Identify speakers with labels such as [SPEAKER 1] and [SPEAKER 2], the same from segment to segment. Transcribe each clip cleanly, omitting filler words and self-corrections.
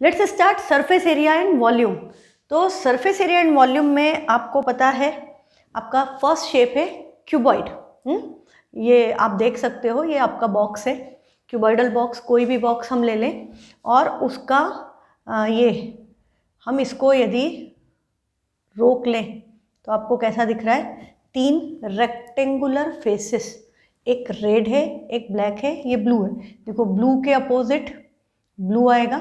[SPEAKER 1] Let's start surface area and volume. तो surface area and volume में आपको पता है आपका फर्स्ट शेप है क्यूबॉइड। ये आप देख सकते हो, ये आपका बॉक्स है, क्यूबॉइडल बॉक्स। कोई भी बॉक्स हम ले लें और उसका ये हम इसको यदि रोक लें तो आपको कैसा दिख रहा है, 3 रेक्टेंगुलर फेसेस, एक रेड है, एक ब्लैक है, ये ब्लू है। देखो ब्लू के अपोजिट ब्लू आएगा,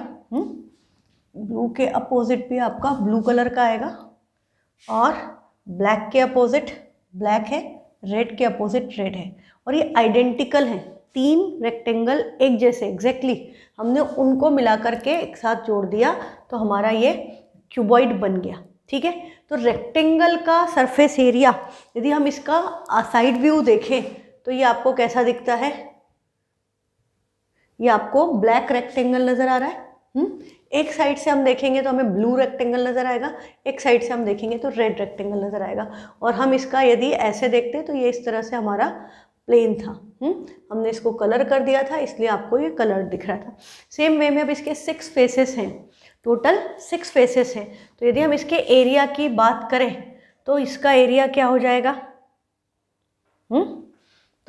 [SPEAKER 1] ब्लू के अपोजिट भी आपका ब्लू कलर का आएगा, और ब्लैक के अपोजिट ब्लैक है, रेड के अपोजिट रेड है, और ये आइडेंटिकल है। 3 रेक्टेंगल एक जैसे एग्जैक्टली हमने उनको मिला करके एक साथ जोड़ दिया तो हमारा ये क्यूबॉइड बन गया। ठीक है, तो रेक्टेंगल का सरफेस एरिया यदि हम इसका साइड व्यू देखें तो ये आपको कैसा दिखता है, ये आपको ब्लैक रेक्टेंगल नजर आ रहा है। एक साइड से हम देखेंगे तो हमें ब्लू रेक्टेंगल नजर आएगा, एक साइड से हम देखेंगे तो रेड रेक्टेंगल नजर आएगा। और हम इसका यदि ऐसे देखते तो ये इस तरह से हमारा प्लेन था। हमने इसको कलर कर दिया था इसलिए आपको ये कलर दिख रहा था। सेम वे में अब इसके 6 फेसेस हैं, टोटल 6 फेसेस हैं। तो यदि हम इसके एरिया की बात करें तो इसका एरिया क्या हो जाएगा,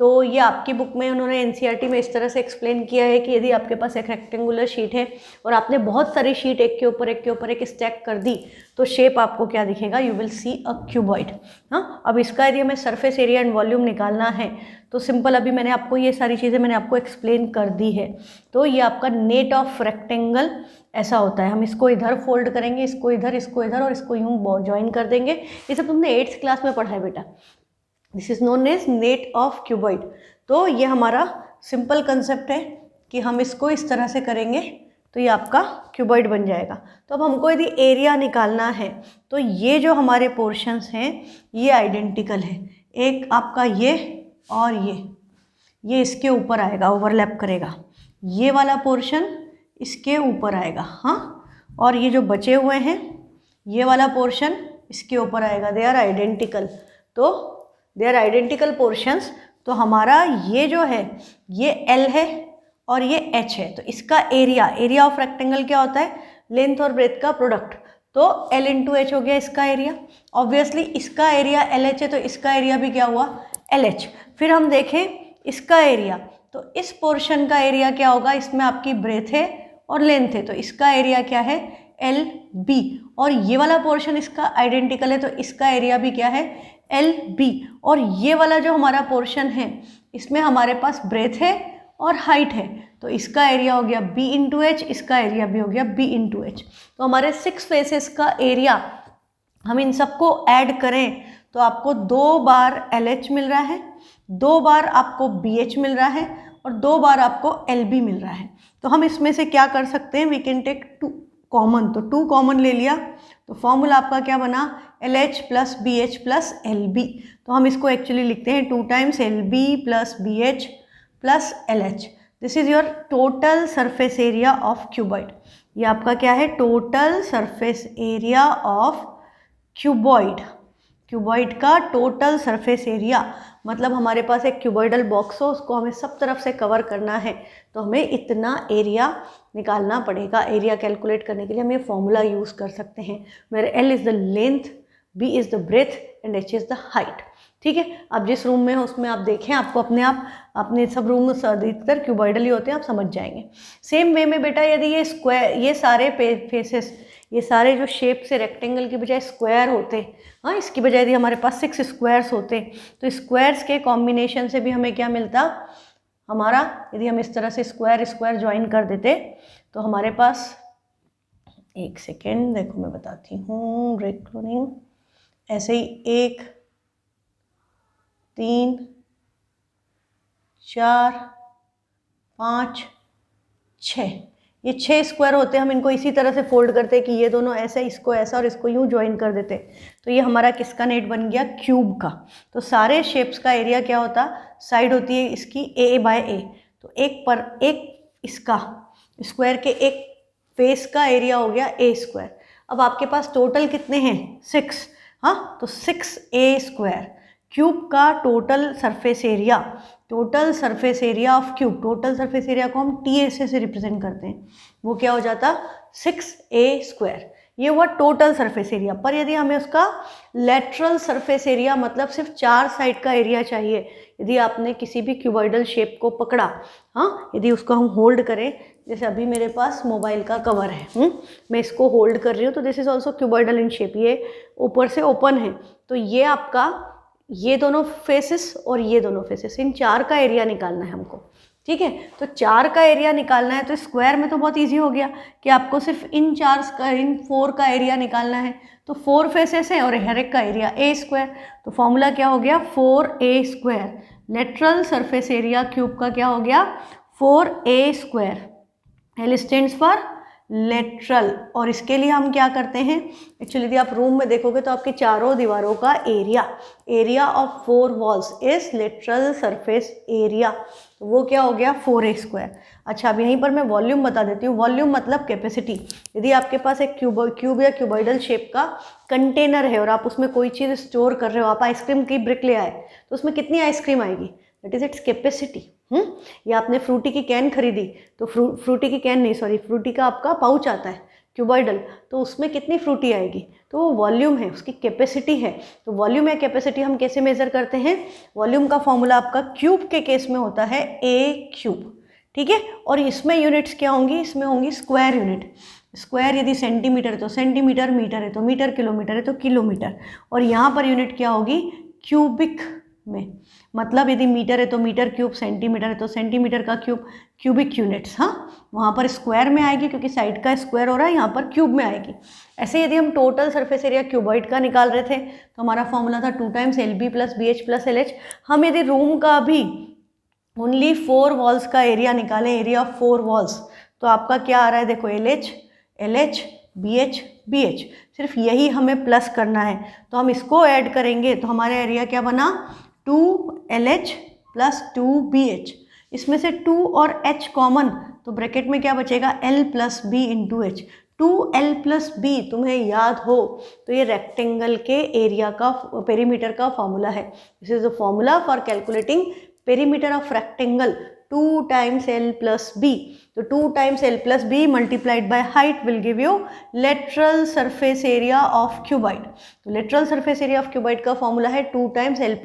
[SPEAKER 1] तो ये आपकी बुक में उन्होंने एनसीईआरटी में इस तरह से एक्सप्लेन किया है कि यदि आपके पास एक रेक्टेंगुलर शीट है और आपने बहुत सारी शीट एक के ऊपर एक के ऊपर एक स्टैक कर दी तो शेप आपको क्या दिखेगा, you will see a cuboid. हाँ, अब इसका यदि हमें सरफेस एरिया एंड वॉल्यूम निकालना है तो सिंपल, अभी मैंने आपको ये सारी चीज़ें मैंने आपको एक्सप्लेन कर दी है। तो ये आपका नेट ऑफ रेक्टेंगल ऐसा होता है, हम इसको इधर फोल्ड करेंगे, इसको इधर और इसको यूँ ज्वाइन कर देंगे। ये सब तुमने 8th क्लास में पढ़ा है बेटा। This is known as net of cuboid. तो ये हमारा सिंपल कंसेप्ट है कि हम इसको इस तरह से करेंगे तो ये आपका क्यूबॉइड बन जाएगा। तो अब हमको यदि एरिया निकालना है तो ये जो हमारे पोर्शंस हैं ये आइडेंटिकल है, एक आपका ये और ये इसके ऊपर आएगा, ओवरलैप करेगा, ये वाला पोर्शन इसके ऊपर आएगा। हाँ, और ये जो बचे हुए हैं ये वाला पोर्शन इसके ऊपर आएगा। दे आर आइडेंटिकल, तो दे आर आइडेंटिकल पोर्शंस। तो हमारा ये जो है ये L है और ये H है। तो इसका एरिया ऑफ रेक्टेंगल क्या होता है, लेंथ और ब्रेथ का प्रोडक्ट। तो L इंटू H हो गया इसका एरिया। ऑब्वियसली इसका एरिया LH है तो इसका एरिया भी क्या हुआ, LH। फिर हम देखें इसका एरिया, तो इस पोर्शन का एरिया क्या होगा, इसमें आपकी ब्रेथ है और लेंथ है तो इसका एरिया क्या है, LB। और ये वाला पोर्शन इसका आइडेंटिकल है तो इसका एरिया भी क्या है, LB। और ये वाला जो हमारा पोर्शन है इसमें हमारे पास ब्रेथ है और हाइट है तो इसका एरिया हो गया B इंटू H, इसका एरिया भी हो गया B इंटू H। तो हमारे 6 फेसेस का एरिया हम इन सबको ऐड करें तो आपको 2 बार LH मिल रहा है, 2 बार आपको BH मिल रहा है और 2 बार आपको LB मिल रहा है। तो हम इसमें से क्या कर सकते हैं, वी कैन टेक 2 कॉमन। तो 2 कॉमन ले लिया तो फॉर्मूला आपका क्या बना, LH plus BH plus LB। तो हम इसको एक्चुअली लिखते हैं 2 times LB plus BH plus LH। This is your total surface area of cuboid. ये आपका क्या है, total surface area of cuboid. Cuboid का टोटल सरफेस एरिया मतलब हमारे पास एक क्यूबॉइडल बॉक्स हो, उसको हमें सब तरफ से कवर करना है तो हमें इतना एरिया निकालना पड़ेगा। एरिया कैलकुलेट करने के लिए हम ये फॉर्मूला यूज़ कर सकते हैं, where L is the length, B is the breadth and H is the height. ठीक है, आप जिस रूम में हो उसमें आप देखें, आपको अपने सब रूम अधिकतर क्यूबॉइडल ही होते हैं, आप समझ जाएंगे। सेम वे में बेटा यदि ये स्क्वायर, ये सारे फेसेस, ये सारे जो शेप से रेक्टेंगल की बजाय स्क्वायर होते, हाँ इसकी बजाय यदि हमारे पास 6 स्क्वायर्स होते तो स्क्वायर्स के कॉम्बिनेशन से भी हमें क्या मिलता, हमारा यदि हम इस तरह से स्क्वायर ज्वाइन कर देते तो हमारे पास, एक सेकेंड देखो मैं बताती हूँ, रेक्लोनिंग ऐसे ही 1 3 4 5 6, ये 6 स्क्वायर होते हैं। हम इनको इसी तरह से फोल्ड करते कि ये दोनों ऐसे, इसको ऐसा और इसको यूँ ज्वाइन कर देते तो ये हमारा किसका नेट बन गया, क्यूब का। तो सारे शेप्स का एरिया क्या होता, साइड होती है इसकी A बाय A। तो एक इसका स्क्वायर के एक फेस का एरिया हो गया A स्क्वायर। अब आपके पास टोटल कितने हैं, 6। हाँ, तो 6A स्क्वायर क्यूब का total surface area, total surface area of cube. Total surface area को हम TSA से रिप्रेजेंट करते हैं, वो क्या हो जाता, 6a²। ये हुआ टोटल सरफेस एरिया। पर यदि हमें उसका लेटरल सरफेस एरिया मतलब सिर्फ 4 साइड का एरिया चाहिए, यदि आपने किसी भी क्यूबॉइडल शेप को पकड़ा, हाँ, यदि उसको हम होल्ड करें, जैसे अभी मेरे पास मोबाइल का कवर है, मैं इसको होल्ड कर रही हूँ, तो this is also cuboidal in shape, ये ऊपर से ओपन है, तो ये आपका ये दोनों फेसेस और ये दोनों फेसेस, इन 4 का एरिया निकालना है हमको। ठीक है, तो 4 का एरिया निकालना है, तो स्क्वायर में तो बहुत इजी हो गया कि आपको सिर्फ इन 4 का एरिया निकालना है। तो 4 फेसेस है और हर एक का एरिया a²। तो फॉर्मूला क्या हो गया, 4a²। Lateral surface area cube का क्या हो गया, 4a²। L stands for lateral. और इसके लिए हम क्या करते हैं, एक्चुअली यदि आप रूम में देखोगे तो आपके चारों दीवारों का area of 4 walls is lateral surface area, तो वो क्या हो गया, 4a²। अच्छा, अब यहीं पर मैं वॉल्यूम बता देती हूँ। वॉल्यूम मतलब कैपेसिटी। यदि आपके पास एक क्यूब या क्यूबॉइडल शेप का कंटेनर है और आप उसमें कोई चीज़ स्टोर कर रहे हो, आप आइसक्रीम की ब्रिक ले आए, तो उसमें कितनी आइसक्रीम आएगी, दैट इज इट्स कैपेसिटी। या आपने फ्रूटी की कैन खरीदी, तो फ्रूटी की कैन नहीं, सॉरी, फ्रूटी का आपका पाउच आता है क्यूबॉइडल, तो उसमें कितनी फ्रूटी आएगी, तो वो वॉल्यूम है, उसकी कैपेसिटी है। तो वॉल्यूम या कैपेसिटी हम कैसे मेजर करते हैं, वॉल्यूम का फॉर्मूला आपका क्यूब के केस में होता है a³। ठीक है, और इसमें यूनिट्स क्या होंगी, इसमें होंगी स्क्वायर यूनिट। स्क्वायर यदि सेंटीमीटर है तो सेंटीमीटर, मीटर है तो मीटर, किलोमीटर है तो किलोमीटर, और यहाँ पर यूनिट क्या होगी, क्यूबिक में। मतलब यदि मीटर है तो मीटर क्यूब, सेंटीमीटर है तो सेंटीमीटर का क्यूब, क्यूबिक यूनिट्स। हाँ, वहाँ पर स्क्वायर में आएगी क्योंकि साइड का स्क्वायर हो रहा है, यहाँ पर क्यूब में आएगी। ऐसे यदि हम टोटल सरफेस एरिया क्यूबॉइड का निकाल रहे थे तो हमारा फॉर्मूला था 2 टाइम्स LB + BH + LH। हम यदि रूम का भी ओनली 4 वॉल्स का एरिया निकालें, एरिया ऑफ 4 वॉल्स, तो आपका क्या आ रहा है, देखो, LH BH BH, सिर्फ यही हमें प्लस करना है। तो हम इसको ऐड करेंगे तो हमारा एरिया क्या बना, 2LH + 2BH। इसमें से 2 और H कॉमन, तो ब्रैकेट में क्या बचेगा, L + B × H। 2L + B तुम्हें याद हो तो ये रेक्टेंगल के एरिया का, पेरीमीटर का फॉर्मूला है। This is the formula for calculating perimeter of rectangle, 2 times L + B। तो 2 times L + B multiplied by height will give you lateral surface area of cuboid. तो lateral surface area of cuboid का formula है 2 times L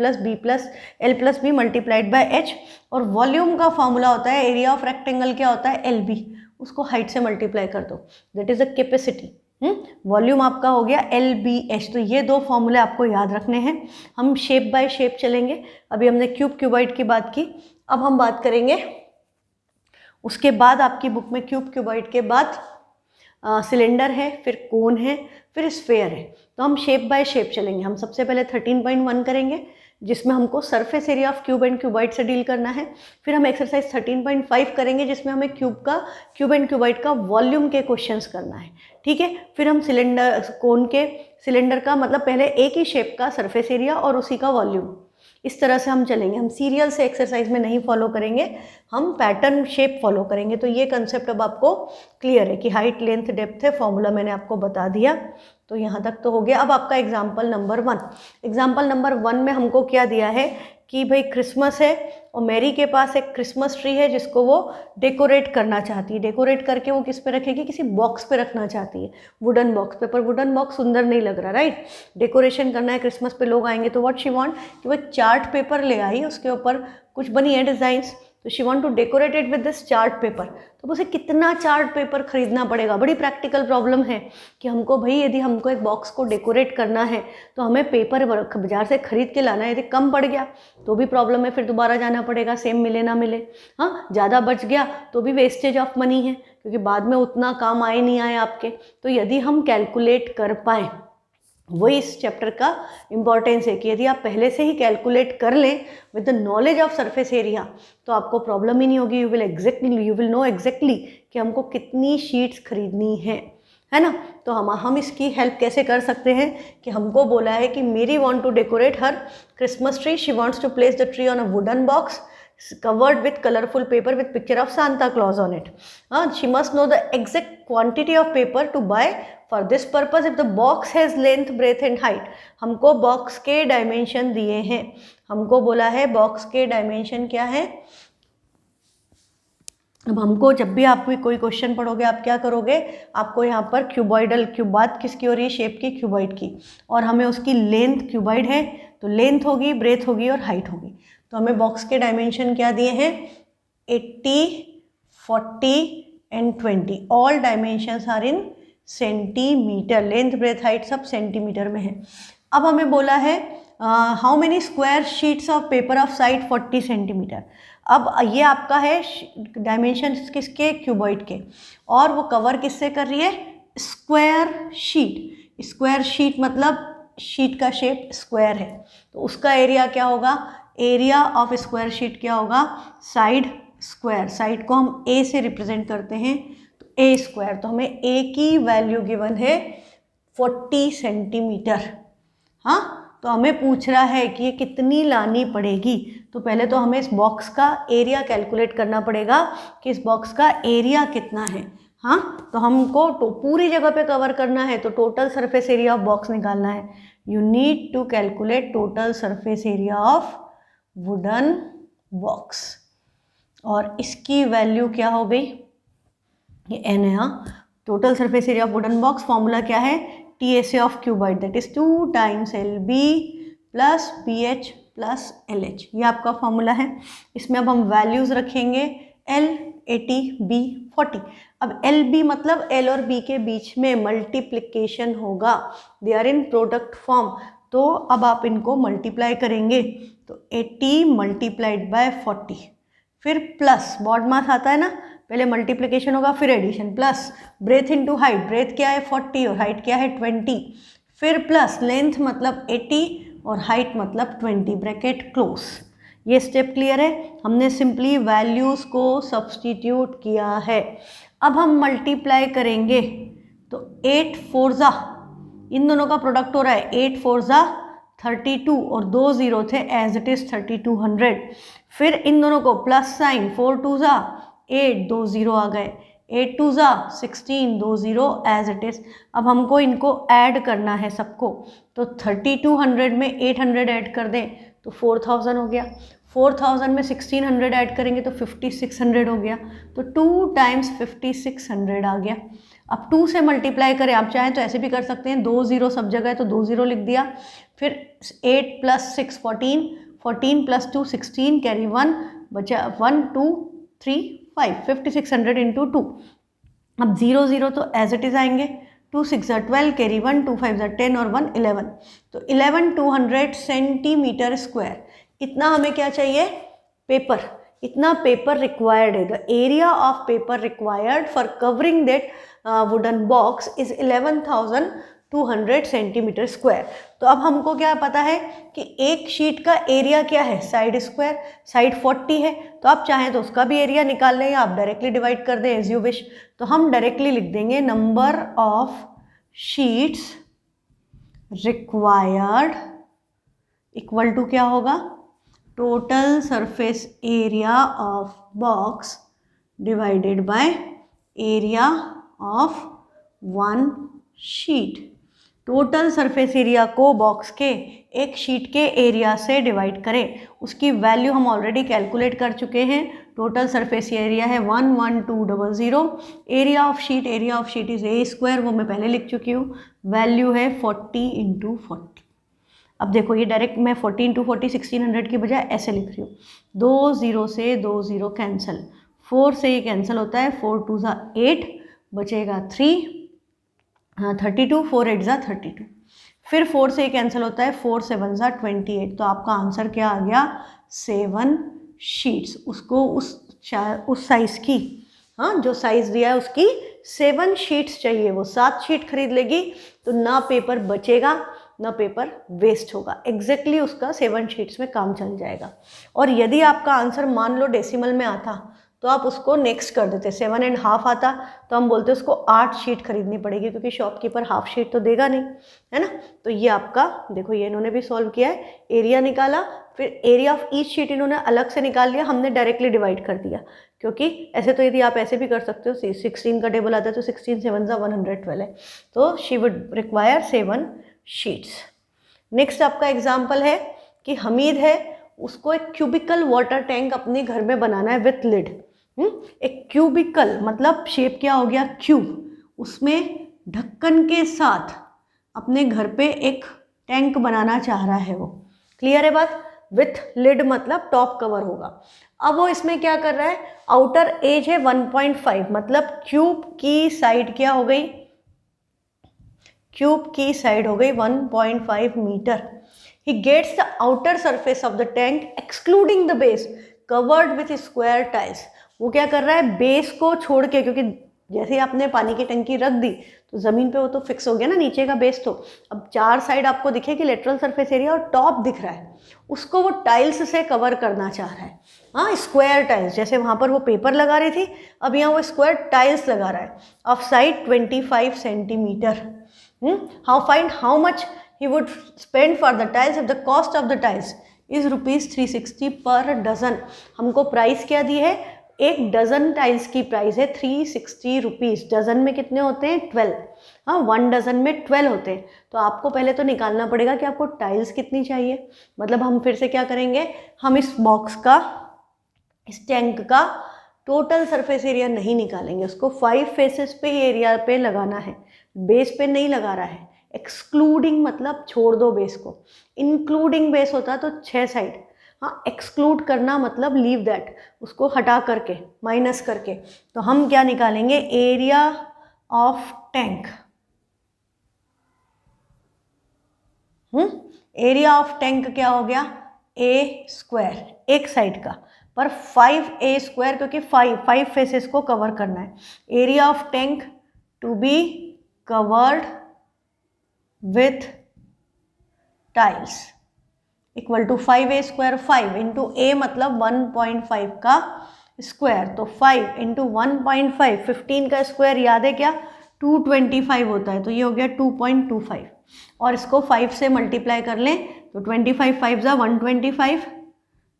[SPEAKER 1] + B multiplied by H। और volume का formula होता है, area of rectangle क्या होता है, LB, उसको हाइट से मल्टीप्लाई कर दो, that is the capacity. Volume आपका हो गया LBH। तो ये 2 फॉर्मूले आपको याद रखने हैं। हम शेप बाय शेप चलेंगे। अभी हमने क्यूबॉइड की बात की, अब हम बात करेंगे उसके बाद आपकी बुक में क्यूबॉइड के बाद सिलेंडर है, फिर कोन है, फिर स्फेयर है। तो हम शेप बाय शेप चलेंगे। हम सबसे पहले 13.1 करेंगे जिसमें हमको surface area of cube and cuboid से डील करना है। फिर हम एक्सरसाइज 13.5 करेंगे जिसमें हमें क्यूब एंड क्यूबॉइड का वॉल्यूम के क्वेश्चंस करना है। ठीक है, फिर हम सिलेंडर का मतलब पहले एक ही शेप का सरफेस एरिया और उसी का वॉल्यूम, इस तरह से हम चलेंगे। हम सीरियल से एक्सरसाइज में नहीं फॉलो करेंगे, हम पैटर्न शेप फॉलो करेंगे। तो ये कंसेप्ट अब आपको क्लियर है कि हाइट, लेंथ, डेप्थ है, फॉर्मूला मैंने आपको बता दिया। तो यहाँ तक तो हो गया। अब आपका एग्जाम्पल नंबर 1। एग्जाम्पल नंबर 1 में हमको क्या दिया है कि भाई क्रिसमस है और मैरी के पास एक क्रिसमस ट्री है जिसको वो डेकोरेट करना चाहती है। डेकोरेट करके वो किस पे रखेगी, किसी बॉक्स पे रखना चाहती है, वुडन बॉक्स पे। पर वुडन बॉक्स सुंदर नहीं लग रहा, राइट। डेकोरेशन करना है, क्रिसमस पे लोग आएंगे, तो व्हाट शी वांट कि वो चार्ट पेपर ले आई, उसके ऊपर कुछ बनी है डिज़ाइंस, तो she want to decorate it with this chart paper. तो उसे कितना चार्ट पेपर खरीदना पड़ेगा। बड़ी प्रैक्टिकल प्रॉब्लम है कि हमको भाई यदि हमको एक बॉक्स को डेकोरेट करना है तो हमें पेपर बाजार से खरीद के लाना है। यदि कम पड़ गया तो भी प्रॉब्लम है, फिर दोबारा जाना पड़ेगा, सेम मिले ना मिले। हाँ, ज़्यादा बच गया तो भी वेस्टेज ऑफ मनी है क्योंकि बाद में उतना काम आए नहीं आए आपके। तो यदि हम कैलकुलेट कर पाएँ, वही इस चैप्टर का इम्पॉर्टेंस है कि यदि आप पहले से ही कैलकुलेट कर लें with the knowledge of surface area तो आपको प्रॉब्लम ही नहीं होगी। यू विल नो एग्जैक्टली कि हमको कितनी शीट्स खरीदनी है ना। तो हम इसकी हेल्प कैसे कर सकते हैं कि हमको बोला है कि Mary want to decorate her Christmas tree, she wants to place the tree on a wooden box covered with colorful paper with picture of Santa Claus on it. She must know the exact quantity of paper to buy for this purpose if the box has length, breadth and height. हमको box के dimension दिए हैं। हमको बोला है box के dimension क्या है, अब हमको जब भी आप कोई क्वेश्चन पढ़ोगे आप क्या करोगे, आपको यहाँ पर क्यूबॉइडल, बात किसकी हो रही है, शेप की, क्यूबॉइड की, और हमें उसकी लेंथ, क्यूबॉइड है तो लेंथ होगी, ब्रेथ होगी और हाइट होगी। तो हमें बॉक्स के डायमेंशन क्या दिए हैं, 80, 40 and 20, all dimensions are in centimetre, length breadth height सब सेंटीमीटर में है। अब हमें बोला है how many square sheets of paper of side 40 centimetre. अब ये आपका है डायमेंशन किसके, क्यूबॉइड के, और वो कवर किससे कर रही है, स्क्वायर शीट। स्क्वायर शीट मतलब शीट का शेप स्क्वायर है, तो उसका एरिया क्या होगा, एरिया ऑफ स्क्वायर शीट क्या होगा, साइड स्क्वायर। साइड को हम ए से रिप्रेजेंट करते हैं तो ए स्क्वायर, तो हमें ए की वैल्यू गिवन है 40 सेंटीमीटर। हाँ, तो हमें पूछ रहा है कि ये कितनी लानी पड़ेगी, तो पहले तो हमें इस बॉक्स का एरिया कैलकुलेट करना पड़ेगा कि इस बॉक्स का एरिया कितना है। हाँ, तो हमको तो पूरी जगह पे कवर करना है तो total surface area of box निकालना है। You need to calculate total surface area of wooden box, और इसकी वैल्यू क्या हो गई, ये एन है। हाँ, total surface area of wooden box formula क्या है, TSA of cuboid that is 2 times LB plus BH plus LH, ये आपका फॉर्मूला है। इसमें अब हम वैल्यूज़ रखेंगे, L 80, B 40। अब LB मतलब L और B के बीच में मल्टीप्लिकेशन होगा, they are in product form, तो अब आप इनको मल्टीप्लाई करेंगे तो 80 मल्टीप्लाइड बाय 40, फिर प्लस बॉड मास आता है ना, पहले मल्टीप्लिकेशन होगा फिर addition, plus breadth into height, breadth क्या है 40 और हाइट क्या है 20, फिर प्लस लेंथ मतलब 80 और हाइट मतलब 20, ब्रैकेट क्लोज। ये स्टेप क्लियर है, हमने सिंपली वैल्यूज़ को सब्सटीट्यूट किया है। अब हम मल्टीप्लाई करेंगे तो 8 4 ज़ा, इन दोनों का प्रोडक्ट हो रहा है, 8 4 ज़ा 32 और 2 जीरो थे एज इट इज़ 3200, फिर इन दोनों को प्लस साइन, 4 2 ज़ा 8, 2 जीरो आ गए, 8 2 ज़ा 16, 2 जीरो एज इट इज़। अब हमको इनको ऐड करना है सबको, तो 3200 में 800 ऐड कर दें तो 4000 हो गया, 4000 में 1600 ऐड करेंगे तो 5600 हो गया, तो 2 टाइम्स 5600 आ गया। अब 2 से मल्टीप्लाई करें, आप चाहें तो ऐसे भी कर सकते हैं, 2 जीरो सब जगह है तो 2 जीरो लिख दिया, फिर 8 प्लस 6 14, 14 प्लस 2 16, कैरी 1 बचा 1 2 3 5, 5600 इंटू 2। अब 0 0 तो एज इट इज़ आएंगे, 2 6 ज़ा 12, कैरी 1, 2 5 ज़ा 10 और 1 11, तो 11,200 सेंटीमीटर स्क्वायर। इतना हमें क्या चाहिए, पेपर, इतना पेपर रिक्वायर्ड है। The area of paper required for covering that wooden box is 11,200 centimetre square. तो अब हमको क्या पता है कि एक शीट का एरिया क्या है, साइड स्क्वायर, साइड 40 है, तो आप चाहें तो उसका भी एरिया निकाल लें या आप डायरेक्टली डिवाइड कर दें एज यू विश। तो हम डायरेक्टली लिख देंगे number of sheets required equal to क्या होगा, total surface area of box divided by area of one sheet. Total surface area को बॉक्स के एक शीट के एरिया से डिवाइड करें, उसकी वैल्यू हम ऑलरेडी कैलकुलेट कर चुके हैं। टोटल सरफेस एरिया है 11200, area of sheet is a square, वो मैं पहले लिख चुकी हूँ, वैल्यू है 40 इंटू 40। अब देखो ये डायरेक्ट मैं 40 इंटू 40 1600 की बजाय ऐसे लिख रही हूँ, 2 जीरो से 2 जीरो कैंसिल, 4 से ये कैंसिल होता है, 4 2 ज़ा 8 बचेगा 3, हाँ 32, 4 8 ज़ा 32, फिर 4 से ये कैंसिल होता है, 4 7 ज़ा 28, तो आपका आंसर क्या आ गया, 7 शीट्स। उसको उस साइज़ की, हाँ जो साइज़ दिया है उसकी 7 शीट्स चाहिए, वो 7 शीट खरीद लेगी तो ना पेपर बचेगा ना पेपर वेस्ट होगा, एग्जैक्टली उसका 7 शीट्स में काम चल जाएगा। और यदि आपका आंसर मान लो डेसिमल में आता तो आप उसको नेक्स्ट कर देते, 7.5 आता तो हम बोलते उसको 8 शीट खरीदनी पड़ेगी, क्योंकि शॉपकीपर हाफ शीट तो देगा नहीं, है ना। तो ये आपका देखो, ये इन्होंने भी सॉल्व किया है, एरिया निकाला, फिर एरिया ऑफ ईच शीट इन्होंने अलग से निकाल लिया, हमने डायरेक्टली डिवाइड कर दिया, क्योंकि ऐसे तो यदि आप ऐसे भी कर सकते हो, 16 का टेबल आता है तो 16 7 ज़ा 112 है, तो she would require 7 sheets. Next आपका एग्जाम्पल है कि हमीद है उसको एक क्यूबिकल वाटर टैंक अपने घर में बनाना है विथ लिड, एक क्यूबिकल मतलब शेप क्या हो गया, क्यूब, उसमें ढक्कन के साथ अपने घर पे एक टैंक बनाना चाह रहा है वो। क्लियर है बात? विथ लिड मतलब टॉप कवर होगा। अब वो इसमें क्या कर रहा है, आउटर एज है 1.5 मतलब क्यूब की साइड क्या हो गई, क्यूब की साइड हो गई 1.5 metre. He gets the outer surface of the tank excluding the base covered with square tiles। वो क्या कर रहा है, बेस को छोड़ के, क्योंकि जैसे ही आपने पानी की टंकी रख दी तो ज़मीन पे वो तो फिक्स हो गया ना नीचे का बेस, तो अब चार साइड आपको दिखेगी लेटरल सरफेस एरिया और टॉप दिख रहा है, उसको वो टाइल्स से कवर करना चाह रहा है। हाँ, स्क्वायर टाइल्स, जैसे वहाँ पर वो पेपर लगा रही थी, अब यहाँ वो स्क्वायर टाइल्स लगा रहा है of side 25 centimetre. how much he would spend for the tiles if the cost of the tiles is ₹360 पर डजन। हमको प्राइस क्या दी है, एक डजन टाइल्स की प्राइस है ₹360। डजन में कितने होते हैं, 12। हाँ, 1 डजन में 12 होते हैं। तो आपको पहले तो निकालना पड़ेगा कि आपको टाइल्स कितनी चाहिए। मतलब हम फिर से क्या करेंगे, हम इस बॉक्स का, इस टैंक का टोटल सरफेस एरिया नहीं निकालेंगे, उसको 5 फेसेस पे एरिया पे लगाना है, बेस पे नहीं लगा रहा है। एक्सक्लूडिंग मतलब छोड़ दो बेस को, इंक्लूडिंग बेस होता तो 6 साइड। हाँ, एक्सक्लूड करना मतलब लीव दैट, उसको हटा करके, माइनस करके। तो हम क्या निकालेंगे, area of tank. Area of tank क्या हो गया, ए स्क्वायर, एक साइड का, पर 5a स्क्वायर, क्योंकि 5 फेसेस को कवर करना है। Area of tank to be covered with tiles equal to 5a square, 5 into a मतलब 1.5 का स्क्वायर, तो 5 इंटू 1.5, 15 का स्क्वायर याद है क्या, 225 होता है, तो ये हो गया 2.25। और इसको 5 से मल्टीप्लाई कर लें तो 25 5 जा 125,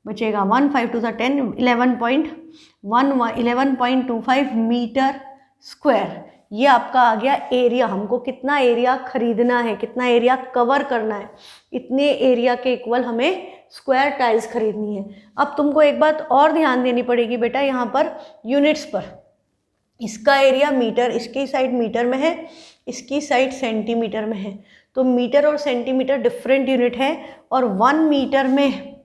[SPEAKER 1] बचेगा 1, 5 2 जा 10, 11.25 मीटर स्क्वायर। ये आपका आ गया एरिया। हमको कितना एरिया खरीदना है, कितना एरिया कवर करना है, इतने एरिया के इक्वल हमें स्क्वायर टाइल्स खरीदनी है। अब तुमको एक बात और ध्यान देनी पड़ेगी बेटा, यहाँ पर यूनिट्स पर, इसका एरिया मीटर, इसकी साइड मीटर में है, इसकी साइड सेंटीमीटर में है, तो मीटर और सेंटीमीटर डिफरेंट यूनिट है, और 1 मीटर में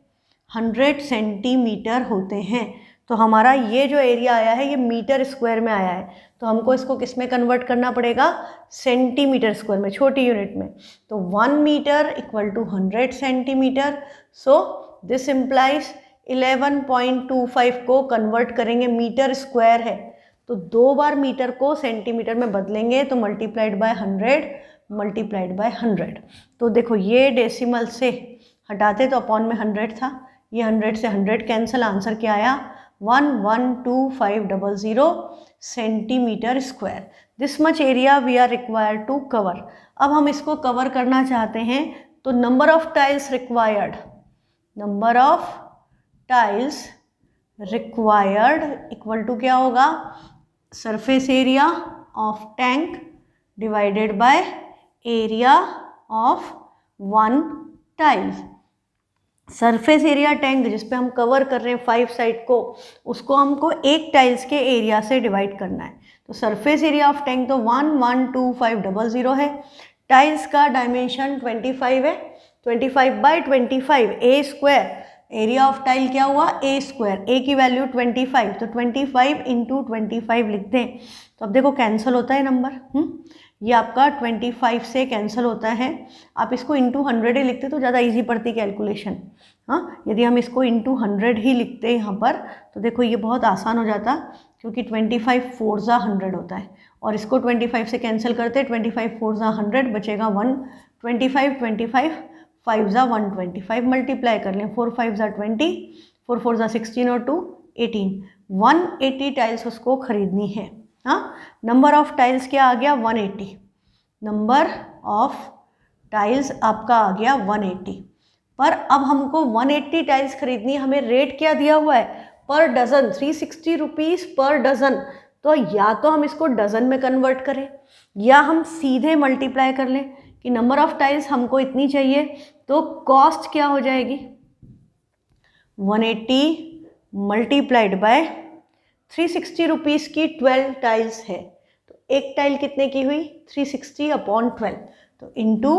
[SPEAKER 1] 100 सेंटीमीटर होते हैं। तो हमारा ये जो एरिया आया है ये मीटर स्क्वायर में आया है, तो हमको इसको किस में कन्वर्ट करना पड़ेगा, सेंटीमीटर स्क्वायर में, छोटी यूनिट में। तो 1 metre equal to 100 centimetre. So this implies 11.25 को कन्वर्ट करेंगे, मीटर स्क्वायर है तो 2 बार मीटर को सेंटीमीटर में बदलेंगे, तो मल्टीप्लाइड बाय 100 मल्टीप्लाइड बाय 100। तो देखो ये डेसिमल से हटाते तो अपॉन में 100 था, ये 100 से 100 कैंसिल, आंसर क्या आया 112,500 centimetre square. This much area we are required to cover. अब हम इसको कवर करना चाहते हैं तो number of tiles required, number of tiles required equal to क्या होगा, surface area of tank divided by area of 1 tiles. Surface area tank जिस पे हम कवर कर रहे हैं 5 साइड को, उसको हमको एक टाइल्स के एरिया से डिवाइड करना है। तो सरफेस एरिया ऑफ टैंक तो 112,500 है, टाइल्स का डायमेंशन 25 है, 25 by 25 A square, area of tile क्या हुआ ए स्क्वायर, ए की वैल्यू 25, तो 25 इंटू 25 लिख दें। तो अब देखो कैंसिल होता है नंबर, ये आपका 25 से कैंसिल होता है। आप इसको इंटू 100 ही लिखते तो ज़्यादा इजी पड़ती कैलकुलेशन। हाँ, यदि हम इसको इंटू 100 ही लिखते यहाँ पर तो देखो ये बहुत आसान हो जाता, क्योंकि 25 4 जा 100 होता है, और इसको 25 से कैंसिल करते, 25 4 जा 100 बचेगा 125, 25 5 जा 125 मल्टीप्लाई कर लें, 4 5 जा 20, 4 4 जा 16 और 2 18, 180 टाइल्स उसको खरीदनी है। हाँ, नंबर ऑफ टाइल्स क्या आ गया 180, नंबर ऑफ टाइल्स आपका आ गया 180। पर अब हमको 180 टाइल्स खरीदनी है, हमें रेट क्या दिया हुआ है पर डज़न, 360 रुपीज़ पर डज़न। तो या तो हम इसको डज़न में कन्वर्ट करें या हम सीधे मल्टीप्लाई कर लें कि नंबर ऑफ टाइल्स हमको इतनी चाहिए, तो कॉस्ट क्या हो जाएगी 180 मल्टीप्लाइड बाय 360 रुपीज़ की 12 टाइल्स है, तो एक टाइल कितने की हुई 360 अपॉन 12, तो इंटू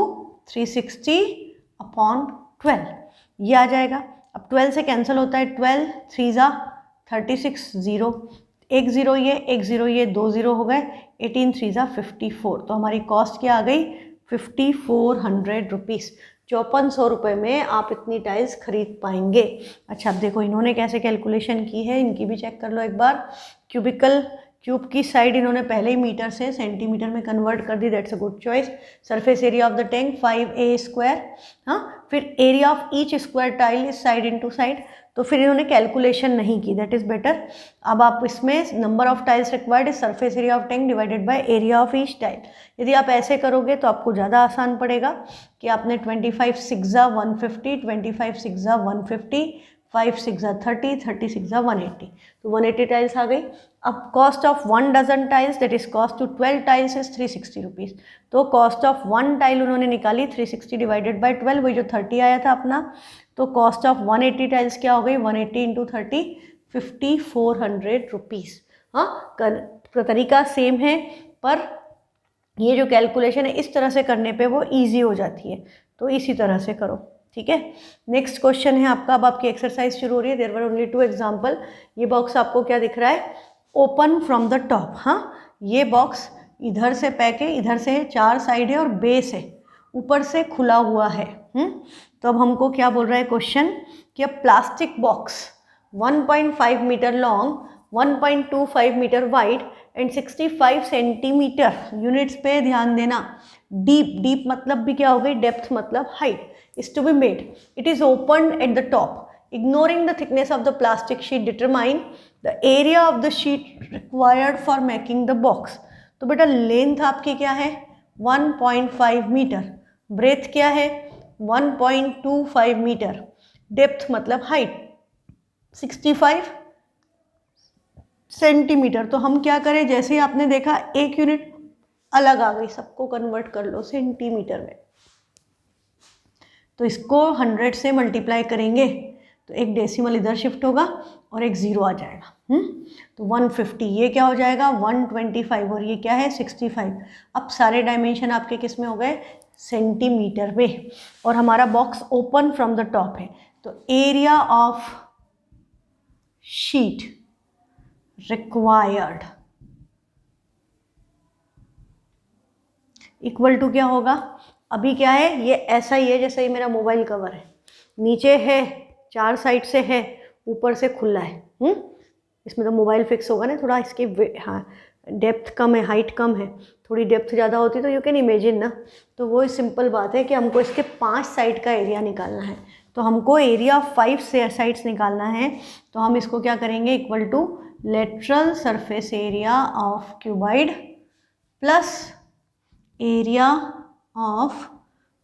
[SPEAKER 1] 360 अपॉन 12 ये आ जाएगा। अब 12 से कैंसिल होता है, 12 3 ज़ा 36, ज़ीरो, एक ज़ीरो ये, एक ज़ीरो ये, दो ज़ीरो हो गए, 18 3 ज़ा 54, तो हमारी कॉस्ट क्या आ गई 5400 रुपीज़। 5400 रुपये में आप इतनी टाइल्स खरीद पाएंगे। अच्छा, अब देखो इन्होंने कैसे कैलकुलेशन की है, इनकी भी चेक कर लो एक बार। क्यूब की साइड इन्होंने पहले ही मीटर से सेंटीमीटर में कन्वर्ट कर दी, that's a good choice. Surface area of the tank 5a², हाँ, फिर area of each square tile is side into side, तो फिर इन्होंने कैलकुलेशन नहीं की, दैट इज़ बेटर। अब आप इसमें number of tiles required is surface area of tank divided by area of each tile. यदि आप ऐसे करोगे तो आपको ज़्यादा आसान पड़ेगा कि आपने 25 6 ज़ा 150, 25 6 ज़ा 150, 5 6 ज़ा 30, 30 6 ज़ा 180, तो 180 टाइल्स आ गई। अब cost of 1 dozen tiles that is cost to 12 tiles is 360 rupees, तो कॉस्ट ऑफ 1 टाइल उन्होंने निकाली 360 डिवाइडेड बाय 12, वही जो 30 आया था अपना, तो कॉस्ट ऑफ 180 टाइल्स क्या हो गई 180 इंटू 30, 5400 रुपीज़। हाँ, तरीका सेम है, पर ये जो कैलकुलेशन है इस तरह से करने पे वो इजी हो जाती है, तो इसी तरह से करो, ठीक है। नेक्स्ट क्वेश्चन है आपका, अब आपकी एक्सरसाइज शुरू हो रही है। There were only 2 example. ये बॉक्स आपको क्या दिख रहा है, ओपन फ्रॉम द टॉप। हाँ, ये बॉक्स इधर से पैक है, इधर से है, 4 साइड है और बेस है, ऊपर से खुला हुआ है। तो अब हमको क्या बोल रहा है क्वेश्चन कि अब plastic box 1.5 metre long, 1.25 metre wide and 65 centimetre, units पे ध्यान देना, डीप मतलब भी क्या हो गई, डेप्थ मतलब height, is to be made. It is opened at the top. Ignoring the thickness of the plastic sheet, determine the area of the sheet required for making the box. तो बेटा length आपकी क्या है 1.5 metre, breath क्या है 1.25 metre, depth मतलब height 65 centimetre. तो हम क्या करें, जैसे ही आपने देखा एक यूनिट अलग आ गई, सबको कन्वर्ट कर लो सेंटीमीटर में, तो इसको 100 से मल्टीप्लाई करेंगे तो एक डेसिमल इधर शिफ्ट होगा और एक ज़ीरो आ जाएगा। तो 150 ये क्या हो जाएगा 125 और ये क्या है 65। अब सारे डायमेंशन आपके किस में हो गए सेंटीमीटर में, और हमारा box open from the top है, तो area of sheet required equal to क्या होगा, अभी क्या है ये ऐसा ही है जैसे ये मेरा मोबाइल कवर है, नीचे है 4 साइड से है, ऊपर से खुला है। इसमें तो मोबाइल फिक्स होगा ना, थोड़ा इसकी हाँ डेप्थ कम है, हाइट कम है, थोड़ी डेप्थ ज़्यादा होती तो यू कैन इमेजिन ना। तो वो सिंपल बात है कि हमको इसके 5 साइड का एरिया निकालना है, तो हमको एरिया 5 साइड्स निकालना है, तो हम इसको क्या करेंगे equal to lateral surface area of cuboid plus area of